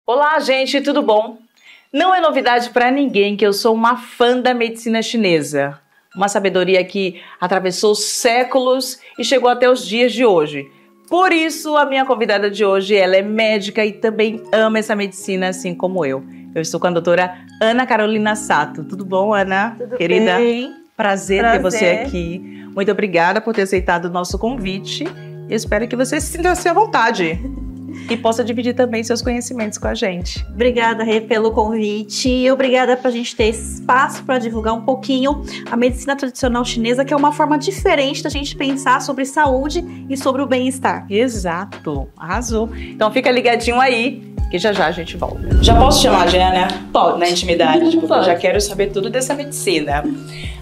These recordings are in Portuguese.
Olá, gente, tudo bom? Não é novidade para ninguém que eu sou uma fã da medicina chinesa. Uma sabedoria que atravessou séculos e chegou até os dias de hoje. Por isso, a minha convidada de hoje, ela é médica e também ama essa medicina, assim como eu. Eu estou com a doutora Ana Carolina Sato. Tudo bom, Ana? Tudo querida? Bem. Prazer ter você aqui. Muito obrigada por ter aceitado o nosso convite. Eu espero que você se sinta à vontade e possa dividir também seus conhecimentos com a gente. Obrigada, Rê, pelo convite e obrigada para a gente ter espaço para divulgar um pouquinho a medicina tradicional chinesa, que é uma forma diferente da gente pensar sobre saúde e sobre o bem-estar. Exato, arrasou. Então fica ligadinho aí, que já a gente volta. Já posso chamar a Ana? Pode. Na intimidade, porque eu já quero saber tudo dessa medicina.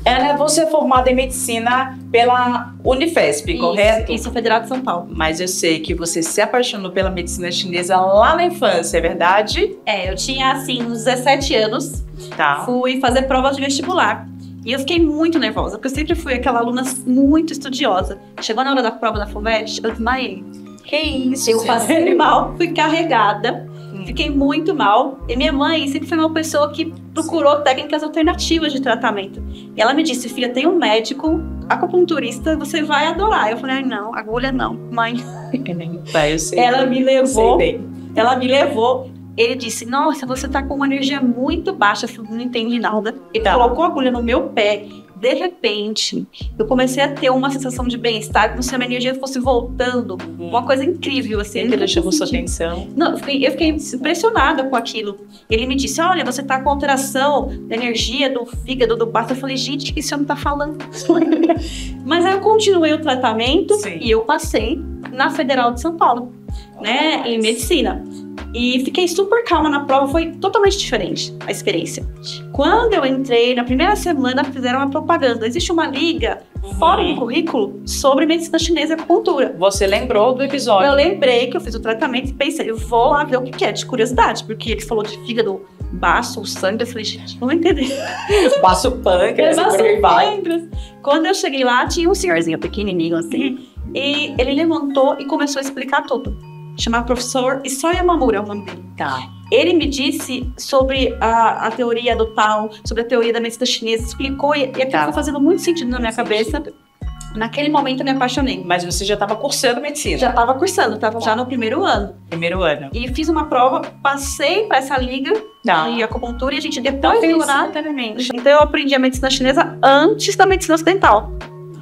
Ana, você é formada em medicina pela Unifesp, correto? Isso, Federal de São Paulo. Mas eu sei que você se apaixonou pela medicina chinesa lá na infância, é verdade? Eu tinha, assim, uns 17 anos. Tá. Fui fazer prova de vestibular. E eu fiquei muito nervosa, porque eu sempre fui aquela aluna muito estudiosa. Chegou na hora da prova da FUVEST, eu desmaiei. Que isso? Eu passei mal, fui carregada. Fiquei muito mal. E minha mãe sempre foi uma pessoa que procurou técnicas alternativas de tratamento. E ela me disse, filha, tem um médico acupunturista, você vai adorar. Eu falei, não, agulha não, mãe. Eu sei. Ela me levou. Ele disse, nossa, você tá com uma energia muito baixa, você não entende nada. Ele colocou a agulha no meu pé. De repente, eu comecei a ter uma sensação de bem-estar, como se a minha energia fosse voltando. Uma coisa incrível, assim. Que chamou sua atenção? Não, eu fiquei impressionada com aquilo. Ele me disse, olha, você tá com alteração da energia do fígado, do baço. Eu falei, gente, o que esse homem tá falando? Mas aí eu continuei o tratamento. Sim. E eu passei na Federal de São Paulo, né, em medicina. E fiquei super calma na prova, foi totalmente diferente a experiência. Quando eu entrei, na primeira semana, fizeram uma propaganda. Existe uma liga fora do currículo sobre medicina chinesa e acupuntura. Você lembrou do episódio? Eu lembrei que eu fiz o tratamento e pensei, eu vou lá ver o que é, de curiosidade. Porque ele falou de fígado, baço, sangue. Eu falei, gente, não vou entender. Baço pâncreas, pâncreas. Quando eu cheguei lá, tinha um senhorzinho pequenininho assim. E ele levantou e começou a explicar tudo. Chamava professor Isao Yamamura, é o nome dele. Tá. Ele me disse sobre a teoria do Tao, sobre a teoria da medicina chinesa, explicou e aquilo foi fazendo muito sentido na minha cabeça. Naquele momento eu me apaixonei. Mas você já estava cursando medicina? Já estava cursando, estava já no primeiro ano. Primeiro ano. E fiz uma prova, passei para essa liga de acupuntura e a gente depois Então eu aprendi a medicina chinesa antes da medicina ocidental.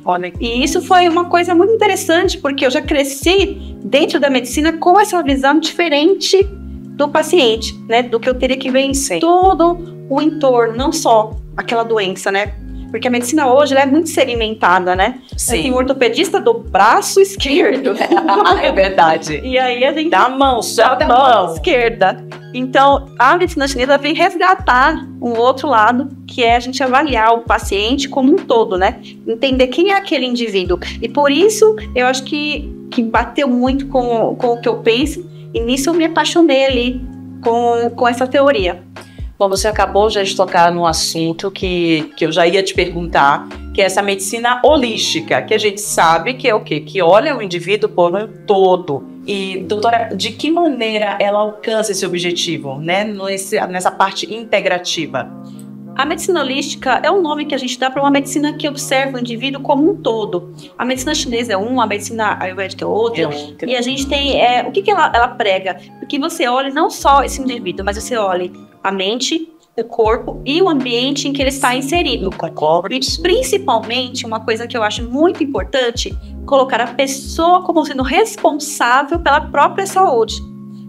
Olha. E isso foi uma coisa muito interessante, porque eu já cresci dentro da medicina com essa visão diferente do paciente, né? Do que eu teria que ver em todo o entorno, não só aquela doença, né? Porque a medicina hoje ela é muito segmentada, né? Sim. Tem um ortopedista do braço esquerdo. É verdade. E aí a gente... Da mão, só da mão esquerda. Então, a medicina chinesa vem resgatar um outro lado, que é a gente avaliar o paciente como um todo, né? Entender quem é aquele indivíduo. E por isso, eu acho que bateu muito com o que eu penso. E nisso eu me apaixonei ali com essa teoria. Bom, você acabou já de tocar num assunto que eu já ia te perguntar, que é essa medicina holística, que a gente sabe que é o quê? Que olha o indivíduo por um todo. E, doutora, de que maneira ela alcança esse objetivo, né? Nessa parte integrativa? A medicina holística é um nome que a gente dá para uma medicina que observa o indivíduo como um todo. A medicina chinesa é uma, a medicina ayurvédica é outra. E a gente tem... o que ela prega? Porque você olha não só esse indivíduo, mas você olha a mente, o corpo e o ambiente em que ele está inserido. E principalmente, uma coisa que eu acho muito importante, colocar a pessoa como sendo responsável pela própria saúde.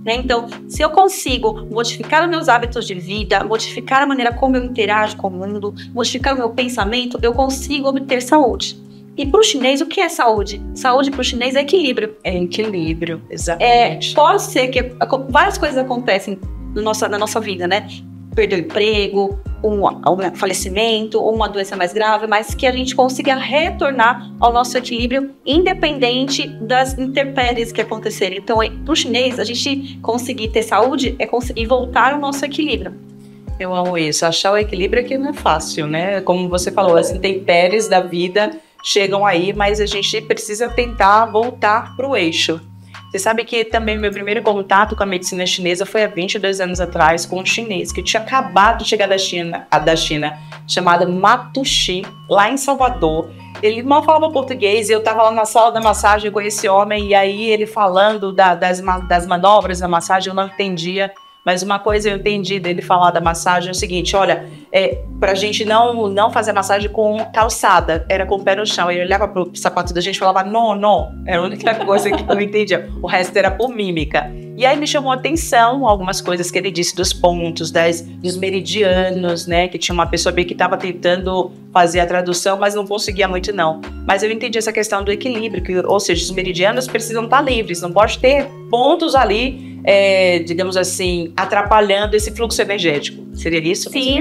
Né? Então, se eu consigo modificar os meus hábitos de vida, modificar a maneira como eu interajo com o mundo, modificar o meu pensamento, eu consigo obter saúde. E para o chinês, o que é saúde? Saúde para o chinês é equilíbrio. É equilíbrio, exatamente. Pode ser que várias coisas acontecem na nossa vida, né? Perder o emprego, um falecimento, ou uma doença mais grave, mas que a gente consiga retornar ao nosso equilíbrio independente das intempéries que acontecerem. Então, para o chinês, a gente conseguir ter saúde é conseguir voltar ao nosso equilíbrio. Eu amo isso. Achar o equilíbrio é que não é fácil, né? Como você falou, as intempéries da vida chegam aí, mas a gente precisa tentar voltar para o eixo. Você sabe que também meu primeiro contato com a medicina chinesa foi há 22 anos atrás, com um chinês que tinha acabado de chegar da China, chamado Matushi, lá em Salvador. Ele mal falava português e eu estava lá na sala da massagem com esse homem, e aí ele falando das manobras da massagem, eu não entendia. Mas uma coisa eu entendi dele falar da massagem é o seguinte: olha, pra gente não fazer massagem com calçada, era com o pé no chão. Ele olhava pro sapato da gente e falava, não. Era a única coisa que eu entendia. O resto era por mímica. E aí me chamou a atenção algumas coisas que ele disse dos pontos, dos meridianos, né? Que tinha uma pessoa bem que estava tentando fazer a tradução, mas não conseguia muito, não. Mas eu entendi essa questão do equilíbrio, ou seja, os meridianos precisam estar livres, não pode ter pontos ali, digamos assim, atrapalhando esse fluxo energético. Seria isso? Sim.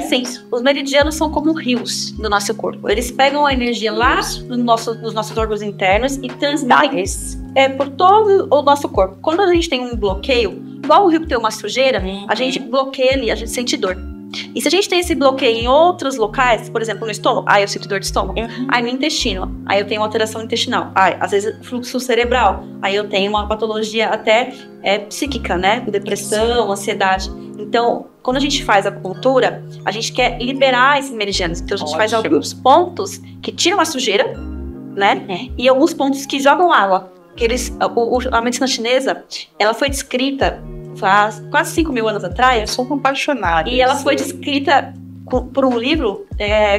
Os meridianos são como rios do nosso corpo. Eles pegam a energia lá nos nossos órgãos internos e transmitem por todo o nosso corpo. Quando a gente tem um bloqueio, igual o rio que tem uma sujeira, a gente bloqueia ali, a gente sente dor. E se a gente tem esse bloqueio em outros locais, por exemplo, no estômago, aí eu sinto dor de estômago. Aí no intestino, aí eu tenho uma alteração intestinal. Aí, às vezes, fluxo cerebral. Aí eu tenho uma patologia até psíquica, né? Depressão, ansiedade. Então, quando a gente faz a acupuntura, a gente quer liberar esses meridianos. Então, a gente faz alguns pontos que tiram a sujeira, né? E alguns pontos que jogam água. A medicina chinesa, ela foi descrita faz quase 5 mil anos atrás. Eu sou apaixonada. E ela foi descrita por um livro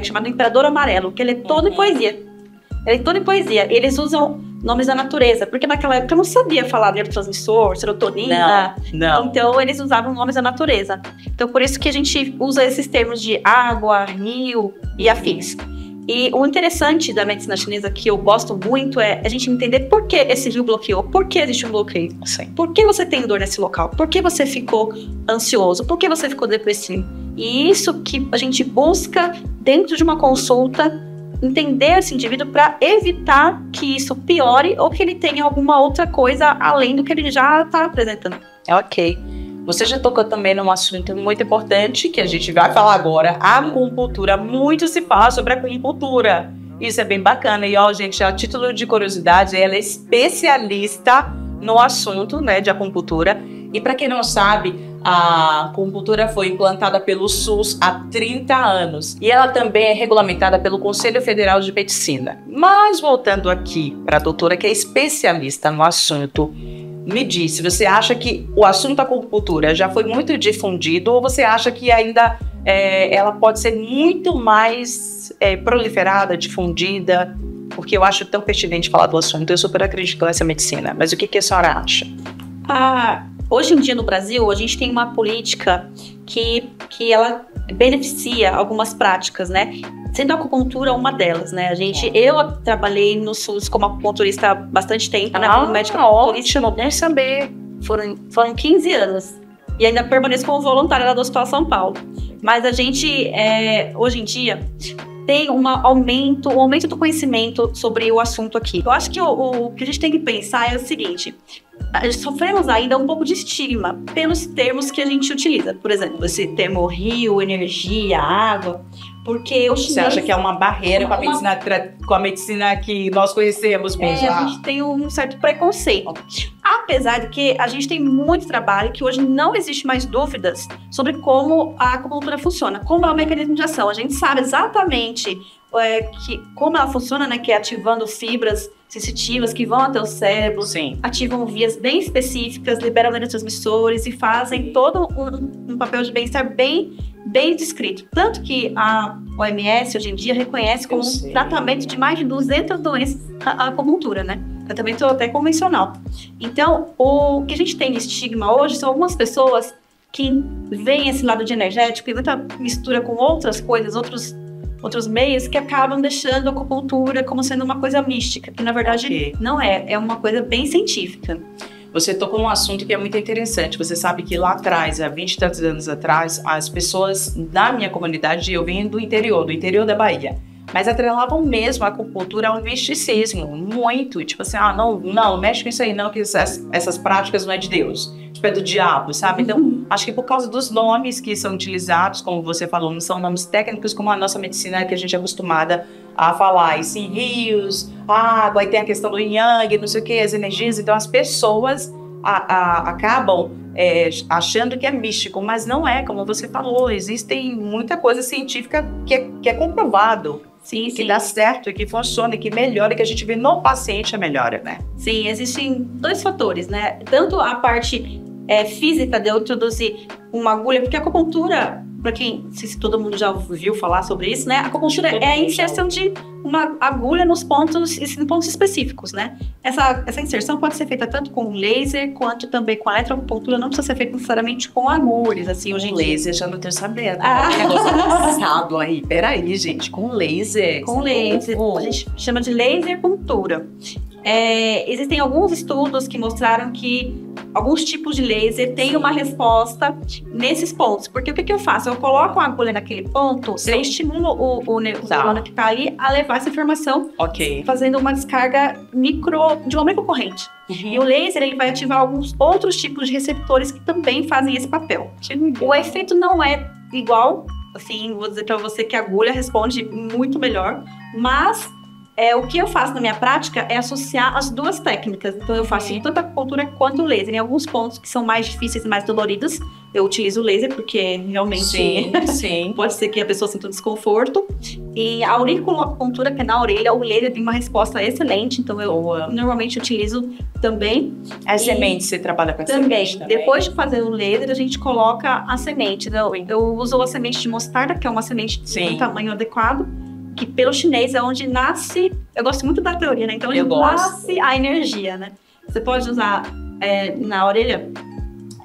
chamado Imperador Amarelo, que ele é todo em poesia. Ele é todo em poesia. Eles usam nomes da natureza, porque naquela época eu não sabia falar neurotransmissor, serotonina. Não. Então eles usavam nomes da natureza. Então por isso que a gente usa esses termos de água, rio e afins. E o interessante da medicina chinesa, que eu gosto muito, é a gente entender por que esse rio bloqueou, por que existe um bloqueio. Sim. Por que você tem dor nesse local? Por que você ficou ansioso? Por que você ficou depressivo? E isso que a gente busca dentro de uma consulta, entender esse indivíduo para evitar que isso piore ou que ele tenha alguma outra coisa além do que ele já está apresentando. Ok. Você já tocou também num assunto muito importante que a gente vai falar agora, a acupuntura. Muito se fala sobre a acupuntura. Isso é bem bacana. E, ó, gente, a título de curiosidade, ela é especialista no assunto, né, de acupuntura. E para quem não sabe, a acupuntura foi implantada pelo SUS há 30 anos. E ela também é regulamentada pelo Conselho Federal de Medicina. Mas voltando aqui para a doutora, que é especialista no assunto, me diz, se você acha que o assunto da acupuntura já foi muito difundido ou você acha que ainda ela pode ser muito mais proliferada, difundida, porque eu acho tão pertinente falar do assunto, eu super acredito nessa medicina. Mas o que a senhora acha? Hoje em dia no Brasil, a gente tem uma política que ela beneficia algumas práticas, né? Sendo a acupuntura uma delas, né? Eu trabalhei no SUS como acupunturista há bastante tempo, né? Como médica acupunturista. Ótimo, bom saber. Foram 15 anos. E ainda permaneço como voluntária lá do Hospital São Paulo. Mas a gente, hoje em dia, tem um aumento do conhecimento sobre o assunto aqui. Eu acho que o que a gente tem que pensar é o seguinte: sofremos ainda um pouco de estigma pelos termos que a gente utiliza. Por exemplo, esse termo rio, energia, água. Porque o chinês... Você acha que é uma barreira com a medicina que nós conhecemos mesmo? A gente tem um certo preconceito. Apesar de que a gente tem muito trabalho, que hoje não existe mais dúvidas sobre como a acupuntura funciona, como é o mecanismo de ação. A gente sabe exatamente como ela funciona, né? Que é ativando fibras sensitivas que vão até o cérebro, Sim. Ativam vias bem específicas, liberam neurotransmissores e fazem todo um papel de bem-estar bem descrito. Tanto que a OMS, hoje em dia, reconhece como um tratamento de mais de 200 doenças a acupuntura, né? Tratamento até convencional. Então, o que a gente tem de estigma hoje são algumas pessoas que veem esse lado de energético e muita mistura com outras coisas, outros meios que acabam deixando a acupuntura como sendo uma coisa mística, que na verdade não é uma coisa bem científica. Você tocou num assunto que é muito interessante. Você sabe que lá atrás, há 20 e tantos anos atrás, as pessoas da minha comunidade, eu vim do interior da Bahia, mas atrelavam mesmo a acupuntura ao misticismo, muito. Tipo assim, não mexe com isso aí não, que essas práticas não é de Deus. Tipo, é do diabo, sabe? Então, acho que por causa dos nomes que são utilizados, como você falou, não são nomes técnicos como a nossa medicina que a gente é acostumada a falar. E sim, rios, água, aí tem a questão do yang, não sei o que, as energias. Então, as pessoas acabam achando que é místico, mas não é, como você falou, existem muita coisa científica que é comprovado. Sim, que dá certo, que funciona, que melhora, que a gente vê no paciente a melhora, né? Sim, existem 2 fatores, né? Tanto a parte física de eu introduzir uma agulha, porque a acupuntura, para quem, não sei se todo mundo já ouviu falar sobre isso, né? A acupuntura é a inserção de uma agulha nos pontos específicos, né? Essa inserção pode ser feita tanto com laser quanto também com a eletroacupuntura, não precisa ser feita necessariamente com agulhas, assim, hoje em dia. Laser já não tenho sabendo. Negócio avançado aí. Peraí, gente, com laser. Com laser. A gente chama de laser acupuntura. Existem alguns estudos que mostraram que alguns tipos de laser têm uma resposta nesses pontos. Porque o que eu faço? Eu coloco a agulha naquele ponto, eu estimulo o neurônio que está ali a levar essa informação, fazendo uma descarga de uma microcorrente. E o laser ele vai ativar alguns outros tipos de receptores que também fazem esse papel. O efeito não é igual, assim, vou dizer para você que a agulha responde muito melhor, mas o que eu faço na minha prática é associar as 2 técnicas. Então, eu faço tanto a acupuntura quanto o laser. Em alguns pontos que são mais difíceis e mais doloridos, eu utilizo o laser, porque realmente sim. pode ser que a pessoa sinta um desconforto. E a auriculoacupuntura, que é na orelha, o laser tem uma resposta excelente. Então, eu normalmente utilizo também. As sementes, você trabalha com a semente também? Depois de fazer o laser, a gente coloca a semente. Eu uso a semente de mostarda, que é uma semente de tamanho adequado, que pelo chinês é onde nasce, eu gosto muito da teoria, né? Então onde nasce a energia, né? Você pode usar na orelha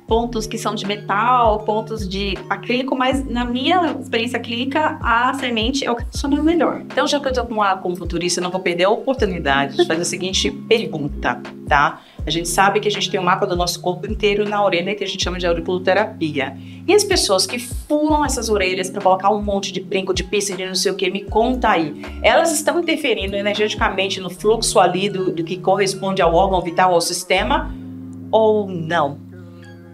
pontos que são de metal, pontos de acrílico, mas na minha experiência clínica, a semente é o que funciona melhor. Então, já que eu estou com uma acupunturista, eu não vou perder a oportunidade de fazer a seguinte pergunta, tá? A gente sabe que a gente tem um mapa do nosso corpo inteiro na orelha, que a gente chama de auriculoterapia. E as pessoas que furam essas orelhas para colocar um monte de brinco, de piercing, de não sei o que, me conta aí. Elas estão interferindo energeticamente no fluxo ali do que corresponde ao órgão vital, ao sistema, ou não?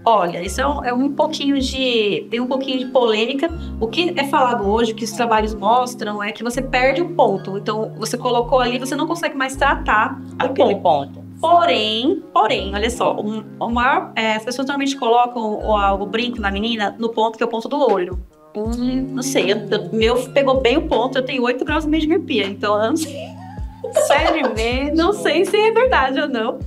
Olha, isso tem um pouquinho de polêmica. O que é falado hoje, o que os trabalhos mostram, é que você perde o ponto. Então, você colocou ali, você não consegue mais tratar aquele ponto. Porém, olha só, as pessoas normalmente colocam o brinco na menina no ponto que é o ponto do olho. Não sei, meu pegou bem o ponto, eu tenho 8 graus e meio de miopia, então eu não sei. Sério mesmo? Não sei se é verdade ou não.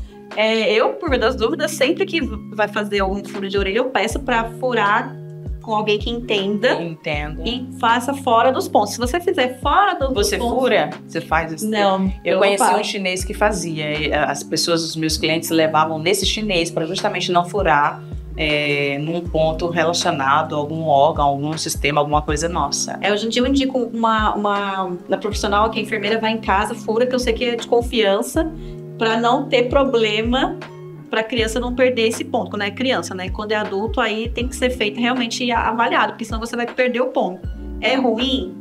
Eu, por meio das dúvidas, sempre que vai fazer algum furo de orelha, eu peço pra furar com alguém que entenda. Entendo. E faça fora dos pontos. Se você fizer fora dos pontos... Você fura? Você faz isso? Não. Eu conheci um chinês que fazia. As pessoas, os meus clientes, levavam nesse chinês para justamente não furar num ponto relacionado a algum órgão, algum sistema, alguma coisa nossa. Hoje em dia eu indico uma profissional que a enfermeira vai em casa, fura, que eu sei que é de confiança, para não ter problema, para a criança não perder esse ponto. Quando é criança, né? Quando é adulto, aí tem que ser feito realmente avaliado, porque senão você vai perder o ponto. É ruim?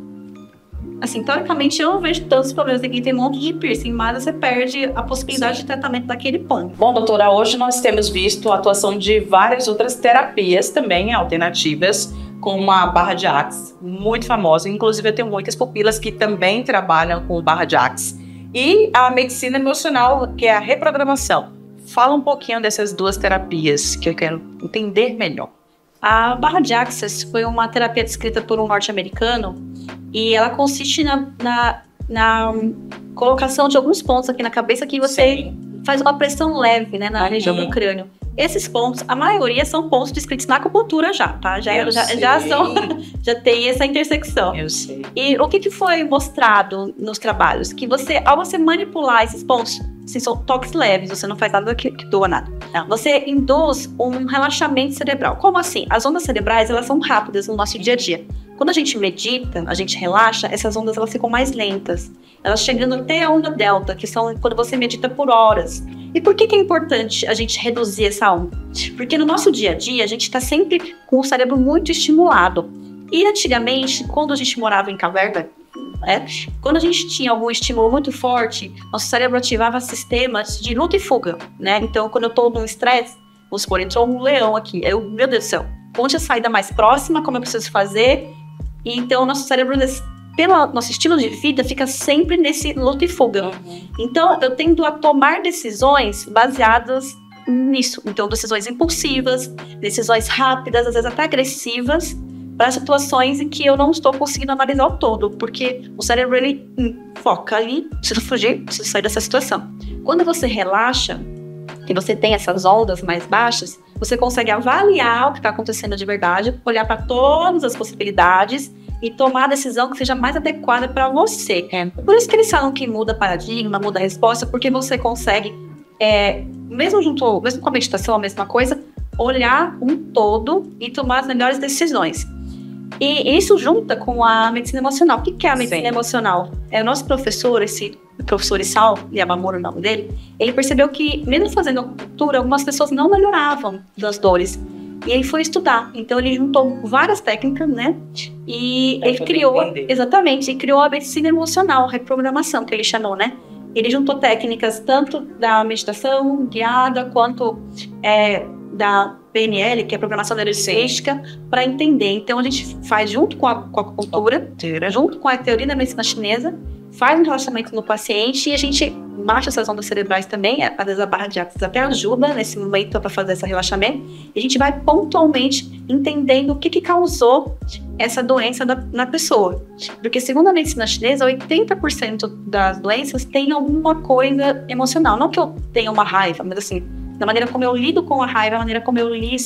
Assim, teoricamente, eu não vejo tantos problemas aqui. Tem um monte de piercing, mas você perde a possibilidade de tratamento daquele ponto. Bom, doutora, hoje nós temos visto a atuação de várias outras terapias também alternativas, como a barra de Axe, muito famosa. Inclusive, eu tenho muitas pupilas que também trabalham com barra de Axe. E a medicina emocional, que é a reprogramação. Fala um pouquinho dessas 2 terapias, que eu quero entender melhor. A barra de Access foi uma terapia descrita por um norte-americano e ela consiste na colocação de alguns pontos aqui na cabeça que você faz uma pressão leve, né, na região do crânio. Esses pontos, a maioria são pontos descritos na acupuntura já, tá? Já tem essa intersecção. Eu sei. E o que foi mostrado nos trabalhos? Que ao você manipular esses pontos, assim, são toques leves, você não faz nada que doa nada. Não. Você induz um relaxamento cerebral. Como assim? As ondas cerebrais, elas são rápidas no nosso dia a dia. Quando a gente medita, a gente relaxa, essas ondas elas ficam mais lentas. Elas chegando até a onda delta, que são quando você medita por horas. E por que é importante a gente reduzir essa onda? Porque no nosso dia a dia, a gente está sempre com o cérebro muito estimulado. E antigamente, quando a gente morava em caverna, quando a gente tinha algum estímulo muito forte, nosso cérebro ativava sistemas de luta e fuga, né? Então, quando eu estou num estresse, vamos supor, entrou um leão aqui. Meu Deus do céu, onde a saída mais próxima, como eu preciso fazer? E então, nosso cérebro, pelo nosso estilo de vida, fica sempre nesse luta e fuga. Então, eu tendo a tomar decisões baseadas nisso. Então, decisões impulsivas, decisões rápidas, às vezes até agressivas, para situações em que eu não estou conseguindo analisar o todo, porque o cérebro, ele foca ali, precisa fugir, precisa sair dessa situação. Quando você relaxa, e você tem essas ondas mais baixas, você consegue avaliar o que está acontecendo de verdade, olhar para todas as possibilidades e tomar a decisão que seja mais adequada para você. Por isso que eles falam que muda paradigma, muda a resposta, porque você consegue, mesmo com a meditação, a mesma coisa, olhar um todo e tomar as melhores decisões. E isso junta com a medicina emocional. O que é a medicina emocional? O nosso professor, o professor Isao Yamamura, o nome dele, ele percebeu que, mesmo fazendo acupuntura, algumas pessoas não melhoravam das dores. E ele foi estudar. Então, ele juntou várias técnicas, né? E ele criou, exatamente, ele criou a medicina emocional, reprogramação, que ele chamou, né? Ele juntou técnicas tanto da meditação guiada, quanto da PNL, que é a programação neurolinguística, para entender. Então, a gente faz junto com a acupuntura, junto com a teoria da medicina chinesa, faz um relaxamento no paciente e a gente baixa essas ondas cerebrais também. Às vezes a barra de Access até ajuda nesse momento para fazer esse relaxamento. E a gente vai pontualmente entendendo o que causou essa doença na pessoa. Porque, segundo a medicina chinesa, 80% das doenças têm alguma coisa emocional. Não que eu tenha uma raiva, mas assim, da maneira como eu lido com a raiva, a maneira como eu lido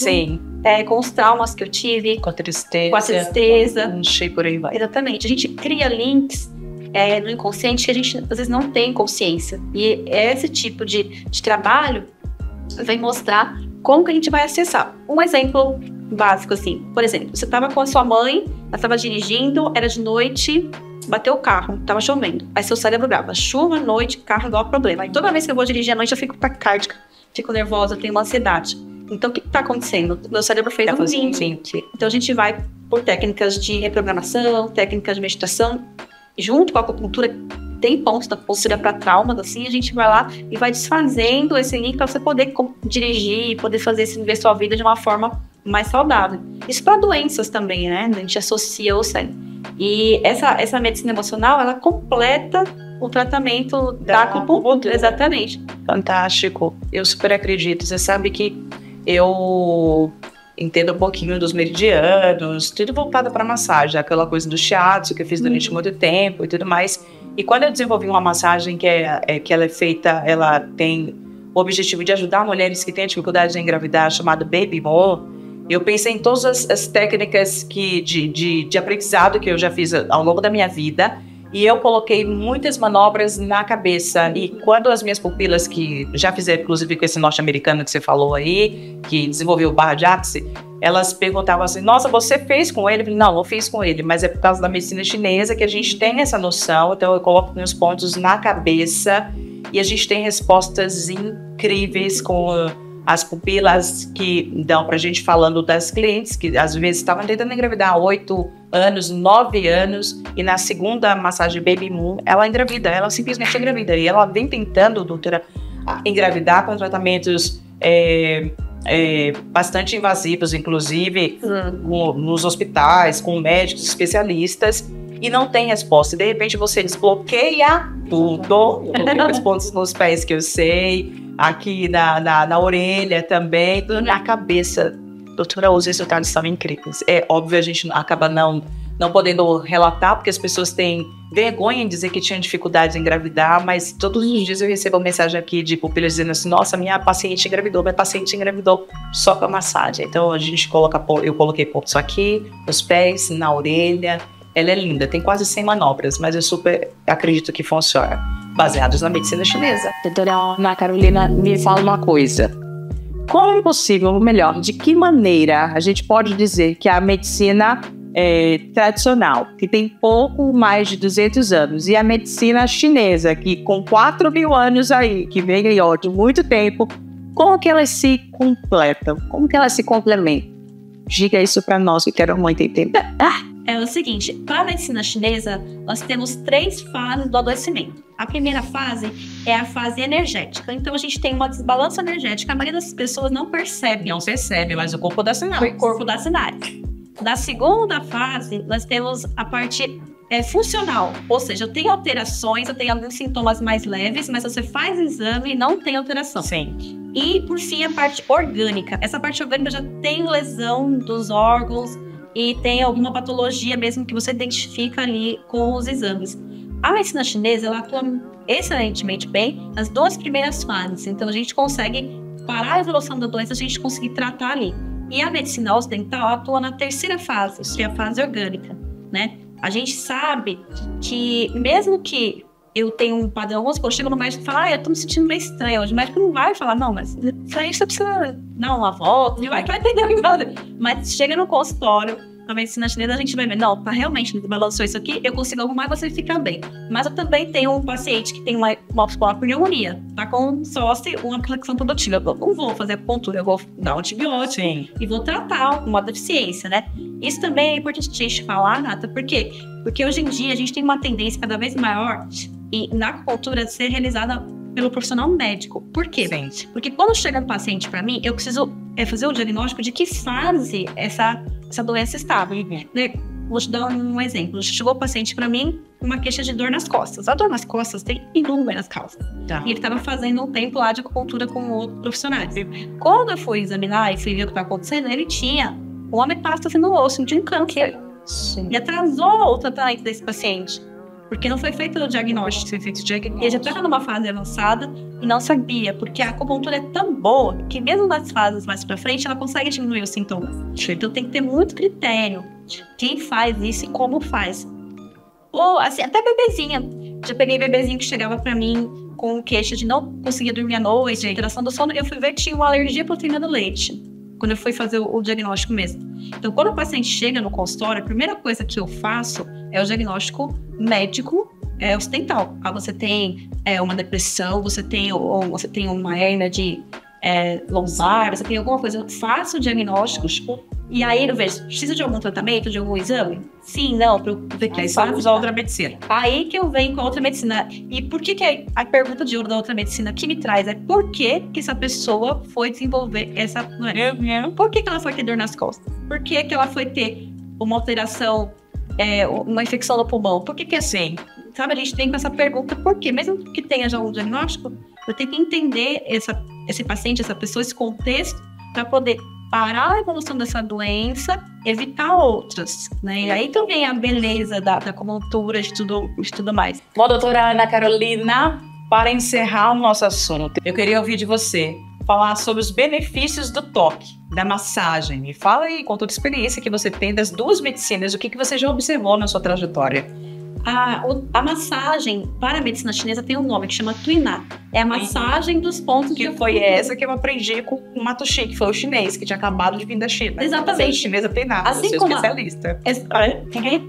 com os traumas que eu tive. Com a tristeza. E por aí vai. Exatamente. A gente cria links no inconsciente que a gente, às vezes, não tem consciência. E esse tipo de trabalho vai mostrar como que a gente vai acessar. Um exemplo básico, assim. Por exemplo, você estava com a sua mãe, ela estava dirigindo, era de noite, bateu o carro, estava chovendo. Aí seu cérebro grava, chuva, noite, carro, igual problema. Aí toda vez que eu vou dirigir à noite, eu fico taquicárdica, fico nervosa, eu tenho uma ansiedade. Então, o que está acontecendo? Meu cérebro fez um link. Então, a gente vai por técnicas de reprogramação, técnicas de meditação, junto com a acupuntura, tem pontos da postura para traumas, assim, a gente vai lá e vai desfazendo esse link para você poder dirigir, poder viver sua vida de uma forma mais saudável. Isso para doenças também, né? A gente associa o cérebro. E essa medicina emocional, ela completa o tratamento da acupuntura. Exatamente. Fantástico. Eu super acredito. Você sabe que eu entendo um pouquinho dos meridianos, tudo voltado para massagem, aquela coisa do shiatsu que eu fiz durante muito tempo e tudo mais. E quando eu desenvolvi uma massagem que ela é feita, ela tem o objetivo de ajudar mulheres que têm dificuldade em engravidar, chamada Baby More, eu pensei em todas as técnicas de aprendizado que eu já fiz ao longo da minha vida, e eu coloquei muitas manobras na cabeça. E quando as minhas pupilas, que já fizeram, inclusive com esse norte-americano que você falou aí, que desenvolveu o barra de Access, elas perguntavam assim, nossa, você fez com ele? Eu falei, não fiz com ele, mas é por causa da medicina chinesa que a gente tem essa noção. Então eu coloco meus pontos na cabeça e a gente tem respostas incríveis com as pupilas que dão pra gente, falando das clientes que às vezes estavam tentando engravidar há 8 anos, 9 anos, e na segunda massagem Baby Moon, ela engravida, ela simplesmente engravida. E ela vem tentando, doutora, engravidar com tratamentos bastante invasivos, inclusive nos hospitais, com médicos especialistas, e não tem resposta. E de repente você desbloqueia tudo. Eu tenho os pontos nos pés que eu sei, aqui na orelha também, tudo na cabeça. Doutora, os resultados são incríveis. É óbvio, a gente acaba não podendo relatar, porque as pessoas têm vergonha em dizer que tinham dificuldades em engravidar, mas todos os dias eu recebo uma mensagem aqui de pupilas dizendo assim, nossa, minha paciente engravidou só com a massagem. Então eu coloquei pontos aqui, nos pés, na orelha. Ela é linda, tem quase 100 manobras, mas eu super acredito que funciona, baseados na medicina chinesa. Doutora Ana Carolina, me fala uma coisa. Como é possível, ou melhor, de que maneira a gente pode dizer que a medicina tradicional, que tem pouco mais de 200 anos, e a medicina chinesa, que com 4.000 anos aí, que vem aí de muito tempo, como que elas se completam? Como que elas se complementam? Diga isso para nós, que quero muito entender. É o seguinte, para a medicina chinesa, nós temos 3 fases do adoecimento. A primeira fase é a fase energética. Então, a gente tem uma desbalança energética. A maioria das pessoas não percebe. Não percebe, mas o corpo dá sinais. O corpo dá sinais. Na segunda fase, nós temos a parte funcional. Ou seja, eu tenho alterações, eu tenho alguns sintomas mais leves, mas você faz exame e não tem alteração. Sim. E, por fim, a parte orgânica. Essa parte orgânica já tem lesão dos órgãos e tem alguma patologia mesmo que você identifica ali com os exames. A medicina chinesa, ela atua excelentemente bem nas 2 primeiras fases. Então, a gente consegue parar a evolução da doença, a gente conseguir tratar ali. E a medicina ocidental atua na 3ª fase, que é a fase orgânica, né? A gente sabe que, mesmo que eu tenho um padrão, vamos supor, eu chego no médico e falo, eu tô me sentindo meio estranho hoje. O médico não vai falar, não, mas isso aí você precisa dar uma volta, ele vai entender o que fazer. Mas chega no consultório, na medicina chinesa, a gente vai ver, não, tá realmente, balançou isso aqui, eu consigo arrumar e você fica bem. Mas eu também tenho um paciente que tem uma pneumonia, tá com só uma flexão produtiva. Eu não vou fazer acupuntura, eu vou dar um antibiótico e vou tratar uma deficiência, né? Isso também é importante a gente falar, Nata, por quê? Porque hoje em dia a gente tem uma tendência cada vez maior e na acupuntura ser realizada pelo profissional médico. Por quê? Sim. Porque quando chega um paciente para mim, eu preciso fazer o diagnóstico de que fase essa doença estava. Né? Vou te dar um exemplo. Chegou o paciente para mim com uma queixa de dor nas costas. A dor nas costas tem inúmeras causas. Tá. E ele estava fazendo um tempo lá de acupuntura com outros profissionais. Quando eu fui examinar e fui ver o que estava acontecendo, ele tinha uma metástase no osso de um câncer. E atrasou o tratamento desse paciente. Porque não foi feito o diagnóstico, ele já estava numa fase avançada e não sabia, porque a acupuntura é tão boa que mesmo nas fases mais pra frente, ela consegue diminuir os sintomas. Então tem que ter muito critério quem faz isso e como faz. Ou assim, até bebezinha. Já peguei bebezinho que chegava pra mim com queixa de não conseguir dormir à noite, alteração do sono, e eu fui ver que tinha uma alergia à proteína do leite, quando eu fui fazer o diagnóstico mesmo. Então, quando o paciente chega no consultório, a primeira coisa que eu faço é o diagnóstico médico ocidental. Você tem uma depressão, você tem uma hérnia de lombar, você tem alguma coisa, eu faço o diagnóstico e aí eu vejo, precisa de algum tratamento, de algum exame? Sim, não, para eu ver que aí só usar outra medicina. Aí que eu venho com a outra medicina. E por que a pergunta de ouro da outra medicina que me traz é por que essa pessoa foi desenvolver essa doença? Por que ela foi ter dor nas costas? Por que ela foi ter uma alteração, uma infecção no pulmão? Por que assim? Sabe, a gente tem com essa pergunta, por quê? Mesmo que tenha já um diagnóstico, eu tenho que entender esse paciente, essa pessoa, esse contexto, para poder parar a evolução dessa doença, evitar outras, né? E aí também a beleza da acupuntura, de tudo mais. Bom, doutora Ana Carolina, para encerrar o nosso assunto, eu queria ouvir de você falar sobre os benefícios do toque, da massagem. Me fala aí, com toda a experiência que você tem das 2 medicinas, o que você já observou na sua trajetória? A massagem para a medicina chinesa tem um nome que chama Tuiná. É a massagem dos pontos que foi essa que eu aprendi com o Matushi, que foi o chinês, que tinha acabado de vir da China. Exatamente. Chinesa Tuiná, assim como especialista.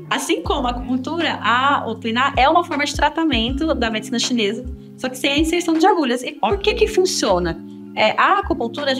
Assim como a acupuntura, o Tuiná é uma forma de tratamento da medicina chinesa, só que sem a inserção de agulhas. E por que funciona? A acupuntura,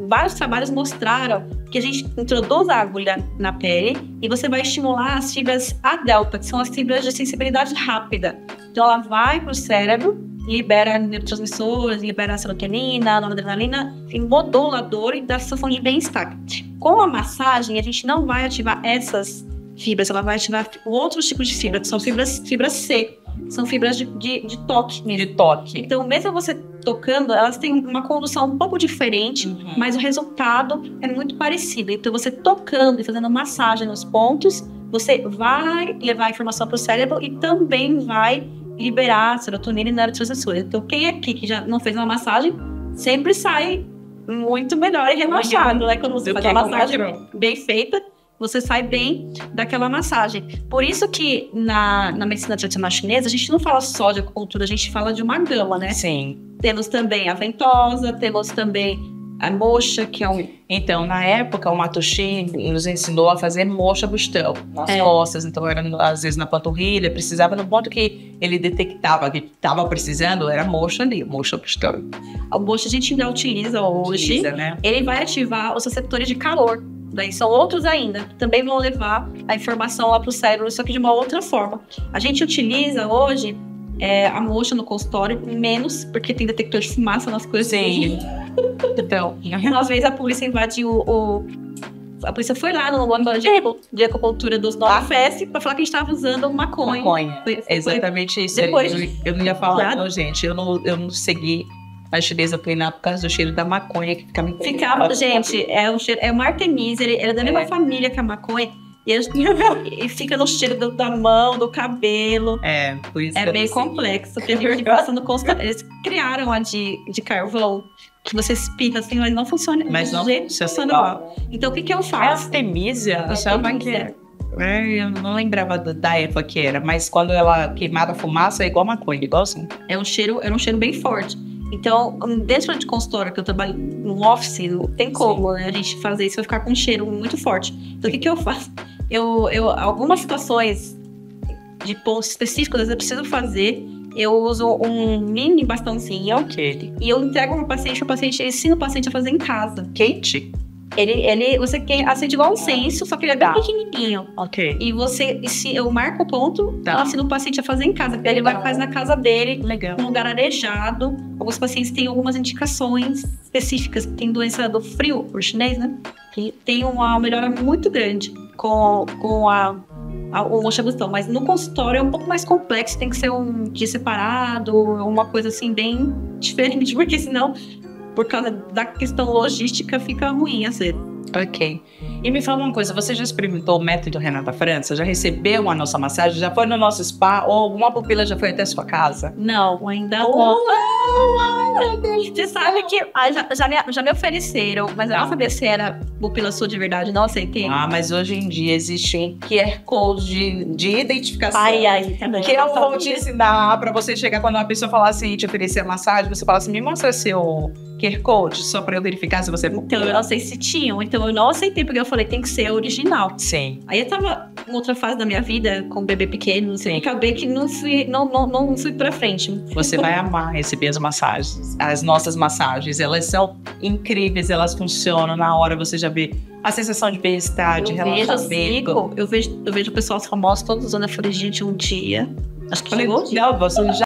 vários trabalhos mostraram que a gente introduz a agulha na pele e você vai estimular as fibras A delta, que são as fibras de sensibilidade rápida. Então ela vai para o cérebro, libera neurotransmissores, libera a serotonina, a noradrenalina, e modula a dor e dá a sensação de bem-estar. Com a massagem, a gente não vai ativar essas fibras, ela vai ativar outros tipos de fibras, que são fibras C. São fibras de toque mesmo. De toque. Então, mesmo você tocando, elas têm uma condução um pouco diferente, mas o resultado é muito parecido. Então, você tocando e fazendo massagem nos pontos, você vai levar a informação para o cérebro e também vai liberar serotonina e neurotransmissores. Então, quem aqui que já não fez uma massagem, sempre sai muito melhor e relaxado, né? Quando você faz uma massagem bem feita, você sai bem daquela massagem. Por isso que na medicina tradicional chinesa, a gente não fala só de acupuntura, a gente fala de uma gama, né? Sim. Temos também a ventosa, temos também a moxa, que é um... Então, na época, o Matushi nos ensinou a fazer moxa bustão nas costas. Então, era às vezes na panturrilha, precisava, no ponto que ele detectava que estava precisando, era moxa ali, moxa bustão. A moxa a gente ainda utiliza hoje. Né? Ele vai ativar os receptores de calor. Daí são outros ainda, também vão levar a informação lá para o cérebro, só que de uma outra forma. A gente utiliza hoje a moxa no consultório, menos porque tem detector de fumaça nas coisas. Sim. Então, uma vez a polícia invadiu a polícia foi lá no ano de acupuntura dos Nova Fest para falar que a gente estava usando maconha. Exatamente isso. Depois eu não ia falar, não, gente. Eu não segui a chinesa treinar por causa do cheiro da maconha que fica muito... Ficava, gente, é uma Artemisia, ele é da mesma família que a maconha. E fica no cheiro da mão, do cabelo. Por isso é bem complexo. Porque a gente passando eles criaram a de carvão, que você espirra assim, mas não funciona. Mas não funciona igual. Então o que eu faço? Artemisia? Eu achava que era. Eu não lembrava da época que era, mas quando ela queimava a fumaça é igual maconha, igual assim. Era um cheiro bem forte. Então, dentro de consultório, que eu trabalho no office, não tem como, né, a gente fazer isso, vai ficar com um cheiro muito forte. Então, o que eu faço? Algumas situações de pontos específicos, às vezes eu preciso fazer, eu uso um mini bastãozinho e eu entrego o paciente ensino o paciente a fazer em casa. Quente? Você acende igual um incenso, só que ele é bem pequenininho. Ok. E eu marco o ponto, eu ensino o paciente a fazer em casa. Porque ele vai fazer na casa dele, num lugar arejado. Alguns pacientes têm algumas indicações específicas. Tem doença do frio, por chinês, né? Que tem uma melhora muito grande com o mochabução. Mas no consultório é um pouco mais complexo. Tem que ser um dia separado, uma coisa assim bem diferente. Porque senão... Por causa da questão logística, fica ruim a ser. Ok. E me fala uma coisa, você já experimentou o método Renata França? Já recebeu a nossa massagem? Já foi no nosso spa? Ou alguma pupila já foi até a sua casa? Não, ainda não. Você sabe que já me ofereceram, mas eu não sabia se era pupila sua de verdade, não aceitei. Mas hoje em dia existe um QR Code de identificação. Também. Que eu vou te ensinar pra você chegar quando uma pessoa falar assim, te oferecer a massagem, você fala assim, me mostra seu QR Code, só pra eu verificar se você é pupila. Então, eu não sei se tinham, então eu não aceitei, porque eu falei, tem que ser original. Sim. Aí eu tava em outra fase da minha vida, com um bebê pequeno, e acabei que não fui pra frente. Você vai amar receber as massagens. As nossas massagens, elas são incríveis, elas funcionam na hora, você já vê a sensação de bem-estar, de relaxamento. Eu vejo o pessoal famoso todos usando a frigide um dia. Acho que chegou. Não, você já